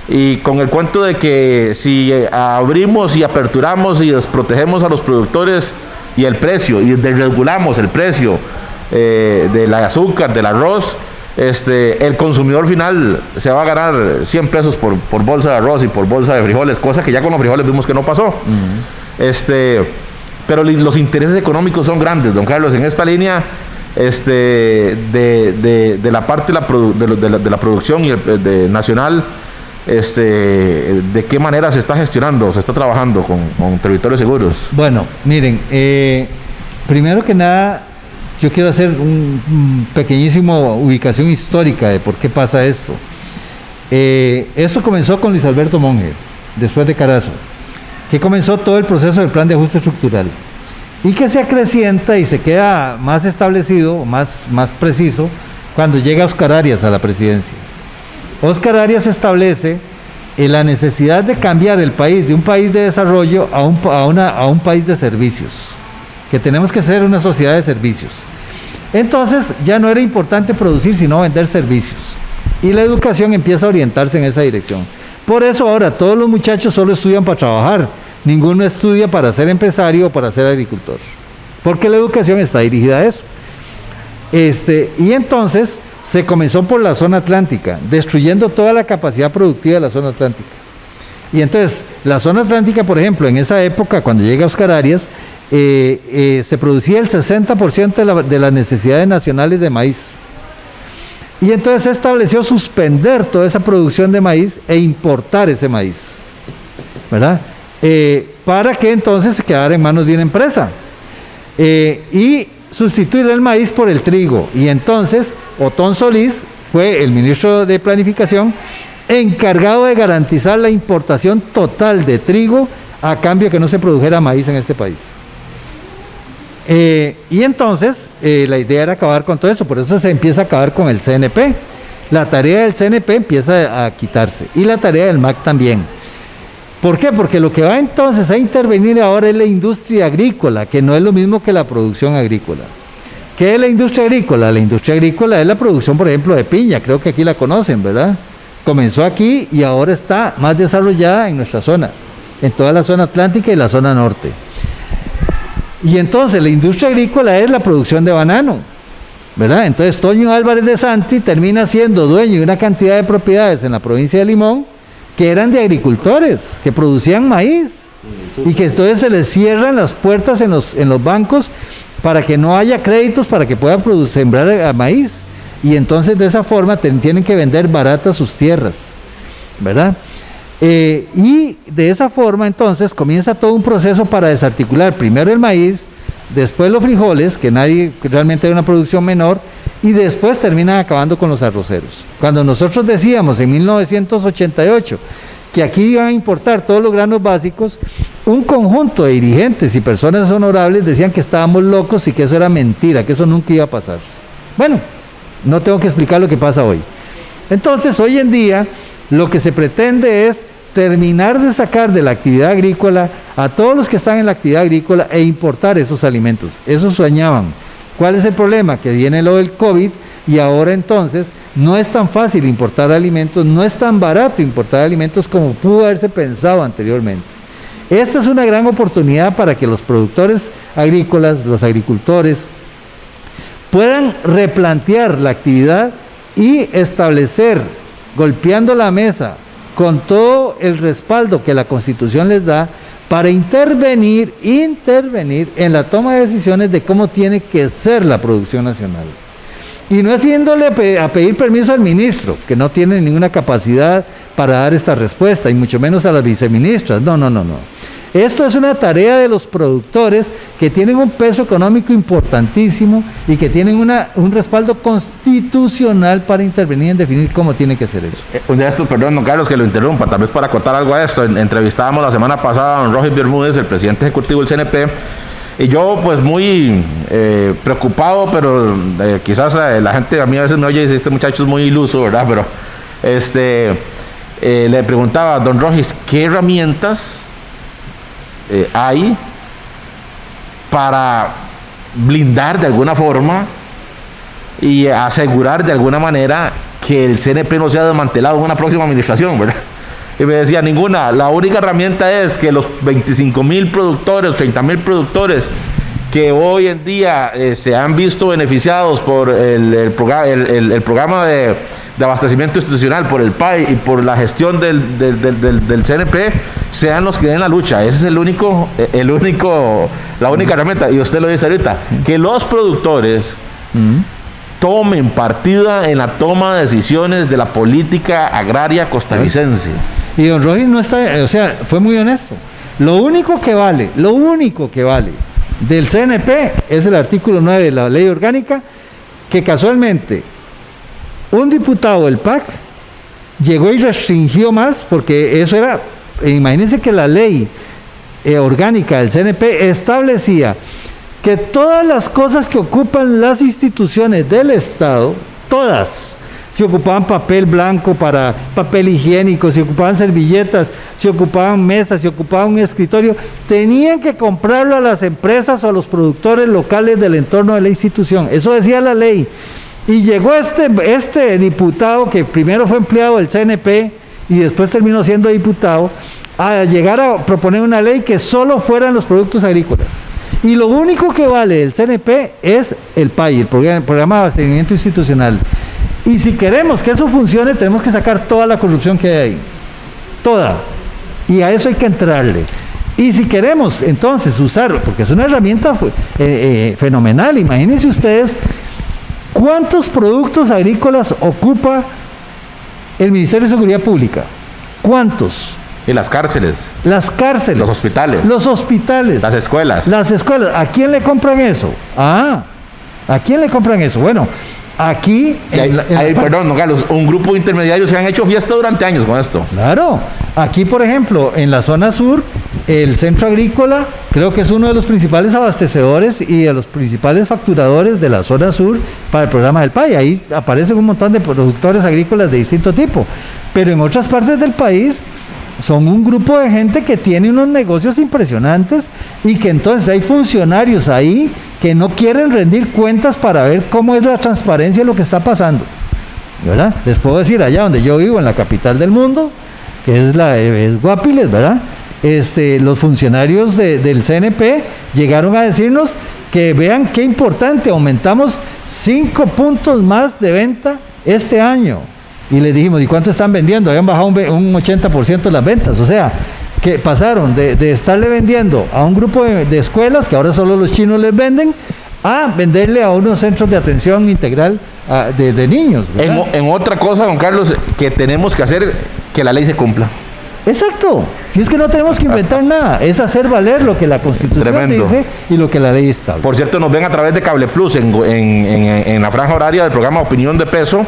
Y con el cuento de que si abrimos y aperturamos y desprotegemos a los productores y el precio, y desregulamos el precio del azúcar, del arroz, el consumidor final se va a ganar 100 pesos por bolsa de arroz y por bolsa de frijoles, cosa que ya con los frijoles vimos que no pasó. Pero los intereses económicos son grandes, don Carlos, en esta línea de la parte de la producción y nacional, de qué manera se está gestionando, se está trabajando con territorios seguros. Bueno, miren, primero que nada, yo quiero hacer un pequeñísimo ubicación histórica de por qué pasa esto. Esto comenzó con Luis Alberto Monge, después de Carazo, que comenzó todo el proceso del plan de ajuste estructural y que se acrecienta y se queda más establecido, más preciso, cuando llega Óscar Arias a la presidencia. Óscar Arias establece la necesidad de cambiar el país de un país de desarrollo a un país de servicios, que tenemos que ser una sociedad de servicios. Entonces ya no era importante producir sino vender servicios. Y la educación empieza a orientarse en esa dirección. Por eso ahora todos los muchachos solo estudian para trabajar, ninguno estudia para ser empresario o para ser agricultor, porque la educación está dirigida a eso. Y entonces se comenzó por la zona atlántica, destruyendo toda la capacidad productiva de la zona atlántica. Y entonces, la zona atlántica, por ejemplo, en esa época, cuando llega Oscar Arias, se producía el 60% de las necesidades nacionales de maíz. Y entonces se estableció suspender toda esa producción de maíz e importar ese maíz, ¿verdad? Para que entonces se quedara en manos de una empresa. Y sustituir el maíz por el trigo. Y entonces, Otón Solís fue el ministro de Planificación encargado de garantizar la importación total de trigo a cambio de que no se produjera maíz en este país. Y entonces la idea era acabar con todo eso, por eso se empieza a acabar con el CNP. La tarea del CNP empieza a quitarse y la tarea del MAC también. ¿Por qué? Porque lo que va entonces a intervenir ahora es la industria agrícola, que no es lo mismo que la producción agrícola. ¿Qué es la industria agrícola? La industria agrícola es la producción, por ejemplo, de piña, creo que aquí la conocen, ¿verdad? Comenzó aquí y ahora está más desarrollada en nuestra zona, en toda la zona atlántica y la zona norte. Y entonces la industria agrícola es la producción de banano, ¿verdad? Entonces Toño Álvarez de Santi termina siendo dueño de una cantidad de propiedades en la provincia de Limón que eran de agricultores, que producían maíz, y que entonces se les cierran las puertas en los bancos para que no haya créditos para que puedan sembrar maíz, y entonces de esa forma tienen que vender baratas sus tierras, ¿verdad? Y de esa forma entonces comienza todo un proceso para desarticular primero el maíz, después los frijoles, que realmente hay una producción menor, y después terminan acabando con los arroceros. Cuando nosotros decíamos en 1988 que aquí iban a importar todos los granos básicos, un conjunto de dirigentes y personas honorables decían que estábamos locos y que eso era mentira, que eso nunca iba a pasar. Bueno, no tengo que explicar lo que pasa hoy. Entonces, hoy en día, lo que se pretende es terminar de sacar de la actividad agrícola a todos los que están en la actividad agrícola e importar esos alimentos. Eso soñaban. ¿Cuál es el problema? Que viene lo del COVID y ahora entonces no es tan fácil importar alimentos, no es tan barato importar alimentos como pudo haberse pensado anteriormente. Esta es una gran oportunidad para que los productores agrícolas, los agricultores, puedan replantear la actividad y establecer, golpeando la mesa, con todo el respaldo que la Constitución les da, para intervenir en la toma de decisiones de cómo tiene que ser la producción nacional. Y no haciéndole a pedir permiso al ministro, que no tiene ninguna capacidad para dar esta respuesta, y mucho menos a las viceministras. No. Esto es una tarea de los productores que tienen un peso económico importantísimo y que tienen un respaldo constitucional para intervenir en definir cómo tiene que ser eso. Perdón, don Carlos, que lo interrumpa, tal vez para acotar algo a esto. Entrevistábamos la semana pasada a don Roger Bermúdez, el presidente ejecutivo del CNP, y yo pues muy preocupado, pero quizás la gente a mí a veces me oye y dice, este muchacho es muy iluso, ¿verdad? Pero le preguntaba a don Roger, ¿qué herramientas hay para blindar de alguna forma y asegurar de alguna manera que el CNP no sea desmantelado en una próxima administración, ¿verdad? Y me decía, ninguna. La única herramienta es que los 25,000 productores, 30,000 productores que hoy en día se han visto beneficiados por el programa de abastecimiento institucional, por el PAI y por la gestión del CNP, sean los que den la lucha. Ese es la única herramienta. Y usted lo dice ahorita, que los productores tomen partida en la toma de decisiones de la política agraria costarricense. Y don Roger no está, fue muy honesto. Lo único que vale del CNP es el artículo 9 de la ley orgánica, que casualmente un diputado del PAC llegó y restringió más, porque eso era, imagínense que la ley orgánica del CNP establecía que todas las cosas que ocupan las instituciones del Estado, todas, si ocupaban papel blanco para papel higiénico, si ocupaban servilletas, si ocupaban mesas, si ocupaban un escritorio, tenían que comprarlo a las empresas o a los productores locales del entorno de la institución. Eso decía la ley. Y llegó este diputado que primero fue empleado del CNP y después terminó siendo diputado, a llegar a proponer una ley que solo fueran los productos agrícolas. Y lo único que vale del CNP es el PAI, el Programa de Abastecimiento Institucional. Y si queremos que eso funcione, tenemos que sacar toda la corrupción que hay ahí. Toda. Y a eso hay que entrarle. Y si queremos entonces usar, porque es una herramienta fenomenal, imagínense ustedes cuántos productos agrícolas ocupa el Ministerio de Seguridad Pública. ¿Cuántos? Y las cárceles. Las cárceles. Los hospitales. Los hospitales. Las escuelas. Las escuelas. ¿A quién le compran eso? ¿A quién le compran eso? Bueno, aquí... Perdón, don Carlos, un grupo de intermediarios se han hecho fiesta durante años con esto. Claro. Aquí, por ejemplo, en la zona sur, el Centro Agrícola creo que es uno de los principales abastecedores y de los principales facturadores de la zona sur para el programa del PAI. Ahí aparecen un montón de productores agrícolas de distinto tipo. Pero en otras partes del país son un grupo de gente que tiene unos negocios impresionantes y que entonces hay funcionarios ahí que no quieren rendir cuentas para ver cómo es la transparencia de lo que está pasando, ¿verdad? Les puedo decir, allá donde yo vivo, en la capital del mundo, que es Guapiles, ¿verdad? Los funcionarios del CNP llegaron a decirnos que vean qué importante, aumentamos 5 puntos más de venta este año. Y les dijimos, ¿y cuánto están vendiendo? Habían bajado un 80% las ventas. O sea, que pasaron de estarle vendiendo a un grupo de escuelas, que ahora solo los chinos les venden, a venderle a unos centros de atención integral de niños. En otra cosa, don Carlos, que tenemos que hacer que la ley se cumpla. Exacto. Si es que no tenemos que inventar nada, es hacer valer lo que la Constitución dice y lo que la ley establece. Por cierto, nos ven a través de Cable Plus en la franja horaria del programa Opinión de Peso.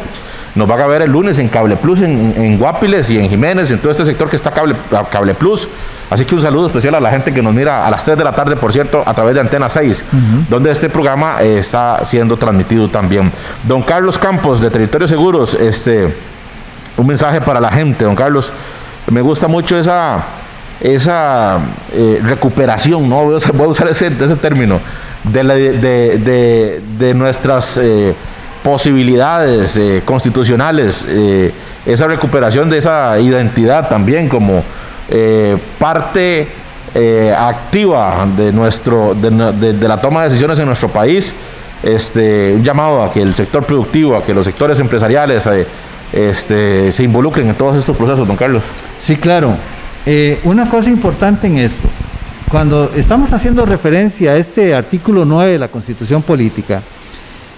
Nos van a ver el lunes en Cable Plus, en Guapiles y en Jiménez, en todo este sector que está Cable Plus. Así que un saludo especial a la gente que nos mira a las 3 de la tarde, por cierto, a través de Antena 6, donde este programa está siendo transmitido también. Don Carlos Campos, de Territorios Seguros, un mensaje para la gente, don Carlos. Me gusta mucho esa recuperación, ¿no? Voy a usar ese término, de nuestras... posibilidades constitucionales, esa recuperación de esa identidad también como parte activa de la toma de decisiones en nuestro país. Un llamado a que el sector productivo, a que los sectores empresariales se involucren en todos estos procesos, don Carlos. Sí, claro. Una cosa importante en esto, cuando estamos haciendo referencia a este artículo 9 de la Constitución Política,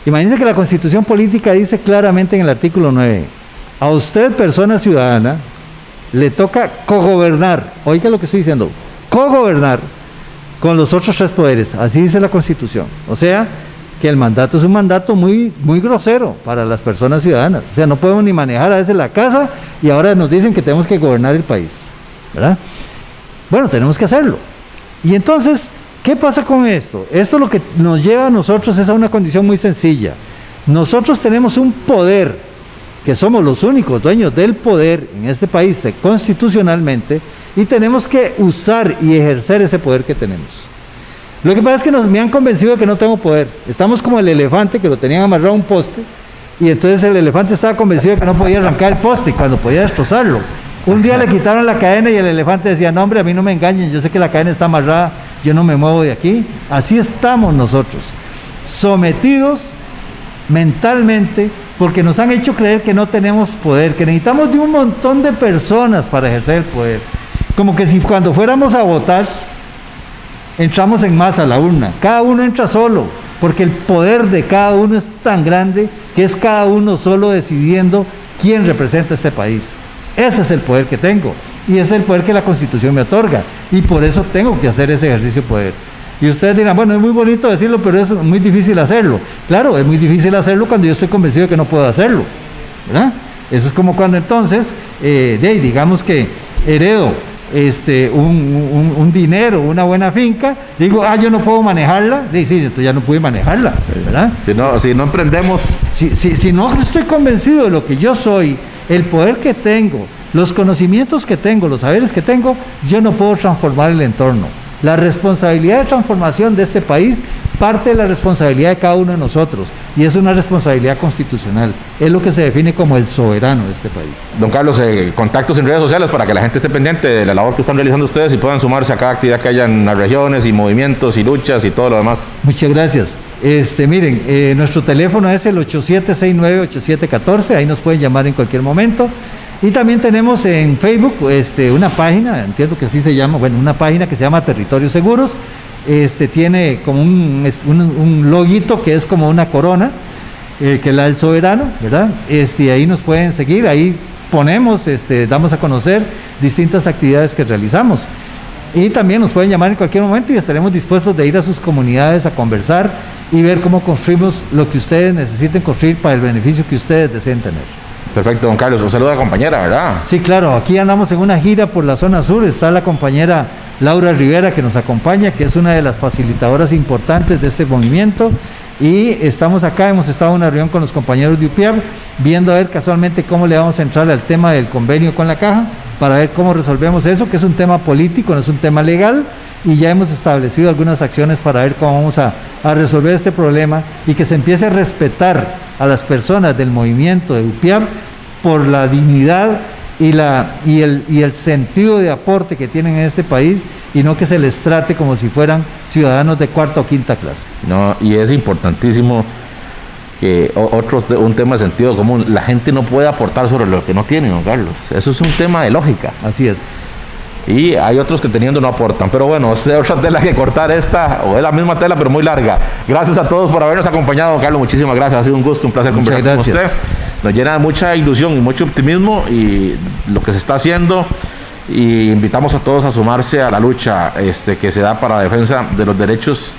imagínense que la Constitución Política dice claramente en el artículo 9, a usted, persona ciudadana, le toca cogobernar, oiga lo que estoy diciendo, cogobernar con los otros 3 poderes, así dice la Constitución. O sea, que el mandato es un mandato muy, muy grosero para las personas ciudadanas. O sea, no podemos ni manejar a veces la casa y ahora nos dicen que tenemos que gobernar el país, ¿verdad? Bueno, tenemos que hacerlo. Y entonces... ¿qué pasa con esto? Esto lo que nos lleva a nosotros es a una condición muy sencilla. Nosotros tenemos un poder, que somos los únicos dueños del poder en este país constitucionalmente, y tenemos que usar y ejercer ese poder que tenemos. Lo que pasa es que me han convencido de que no tengo poder. Estamos como el elefante que lo tenían amarrado a un poste, y entonces el elefante estaba convencido de que no podía arrancar el poste cuando podía destrozarlo. Un día le quitaron la cadena y el elefante decía, no hombre, a mí no me engañen, yo sé que la cadena está amarrada, yo no me muevo de aquí. Así estamos nosotros, sometidos mentalmente, porque nos han hecho creer que no tenemos poder, que necesitamos de un montón de personas para ejercer el poder. Como que si cuando fuéramos a votar, entramos en masa a la urna, cada uno entra solo, porque el poder de cada uno es tan grande que es cada uno solo decidiendo quién representa este país. Ese es el poder que tengo y ese es el poder que la Constitución me otorga y por eso tengo que hacer ese ejercicio de poder. Y ustedes dirán, bueno, es muy bonito decirlo, pero es muy difícil hacerlo. Claro, es muy difícil hacerlo cuando yo estoy convencido de que no puedo hacerlo, ¿verdad? Eso es como cuando entonces, digamos que heredo un dinero, una buena finca, digo, yo no puedo manejarla, sí, entonces ya no pude manejarla, ¿verdad? Si no emprendemos. Si no estoy convencido de lo que yo soy, el poder que tengo, los conocimientos que tengo, los saberes que tengo, yo no puedo transformar el entorno. La responsabilidad de transformación de este país parte de la responsabilidad de cada uno de nosotros, y es una responsabilidad constitucional. Es lo que se define como el soberano de este país. Don Carlos, contactos en redes sociales para que la gente esté pendiente de la labor que están realizando ustedes y puedan sumarse a cada actividad que haya en las regiones y movimientos y luchas y todo lo demás. Muchas gracias. Miren, nuestro teléfono es el 8769-8714, ahí nos pueden llamar en cualquier momento. Y también tenemos en Facebook una página, entiendo que así se llama, una página que se llama Territorios Seguros. Tiene como un loguito que es como una corona, que es la del soberano, ¿verdad? Ahí nos pueden seguir, ahí ponemos, damos a conocer distintas actividades que realizamos. Y también nos pueden llamar en cualquier momento y estaremos dispuestos de ir a sus comunidades a conversar y ver cómo construimos lo que ustedes necesiten construir para el beneficio que ustedes deseen tener. Perfecto, don Carlos. Un saludo a la compañera, ¿verdad? Sí, claro. Aquí andamos en una gira por la zona sur. Está la compañera Laura Rivera que nos acompaña, que es una de las facilitadoras importantes de este movimiento. Y estamos acá, hemos estado en una reunión con los compañeros de UPIAP, viendo a ver casualmente cómo le vamos a entrar al tema del convenio con la caja, para ver cómo resolvemos eso, que es un tema político, no es un tema legal, y ya hemos establecido algunas acciones para ver cómo vamos a resolver este problema y que se empiece a respetar a las personas del movimiento de UPIAP por la dignidad y el sentido de aporte que tienen en este país, y no que se les trate como si fueran ciudadanos de cuarta o quinta clase. No, y es importantísimo que un tema de sentido común, la gente no puede aportar sobre lo que no tiene, don Carlos. Eso es un tema de lógica. Así es. Y hay otros que teniendo no aportan, pero bueno, es otra tela que cortar esta, o es la misma tela pero muy larga. Gracias a todos por habernos acompañado, don Carlos, muchísimas gracias, ha sido un gusto, un placer conversar con usted. Nos llena de mucha ilusión y mucho optimismo y lo que se está haciendo, y invitamos a todos a sumarse a la lucha que se da para la defensa de los derechos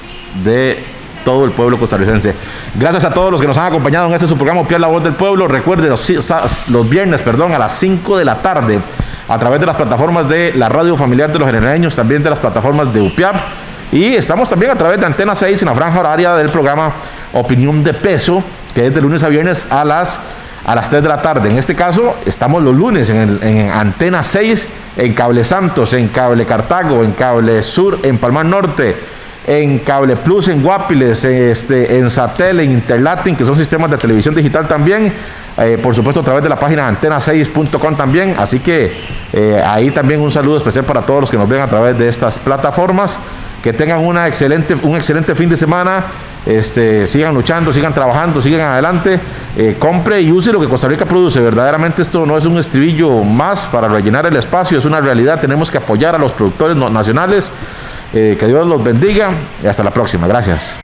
de todo el pueblo costarricense. Gracias a todos los que nos han acompañado en su programa UPIAP, La Voz del Pueblo. Recuerde, los viernes, a las 5 de la tarde, a través de las plataformas de la radio familiar de los genereños, también de las plataformas de UPIAP, y estamos también a través de Antena 6 en la franja horaria del programa Opinión de Peso, que es de lunes a viernes a las 3 de la tarde. En este caso, estamos los lunes en Antena 6, en Cable Santos, en Cable Cartago, en Cable Sur, en Palmar Norte, en Cable Plus, en Guapiles, en Satel, en Interlatin, que son sistemas de televisión digital también, por supuesto a través de la página antena6.com también, así que ahí también un saludo especial para todos los que nos ven a través de estas plataformas. Que tengan un excelente fin de semana, sigan luchando, sigan trabajando, sigan adelante, compre y use lo que Costa Rica produce. Verdaderamente esto no es un estribillo más para rellenar el espacio, es una realidad. Tenemos que apoyar a los productores nacionales. Que Dios los bendiga y hasta la próxima. Gracias.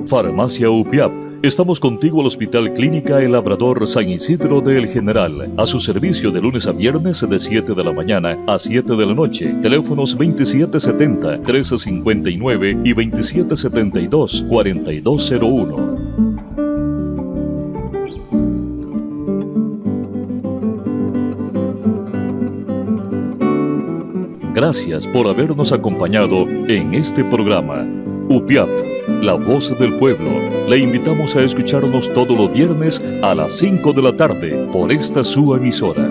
Farmacia UPIAP. Estamos contigo al Hospital Clínica El Labrador San Isidro del General. A su servicio de lunes a viernes de 7 de la mañana a 7 de la noche. Teléfonos 2770-1359 y 2772-4201. Gracias por habernos acompañado en este programa. UPIAP, la voz del pueblo. Le invitamos a escucharnos todos los viernes a las 5 de la tarde por esta su emisora.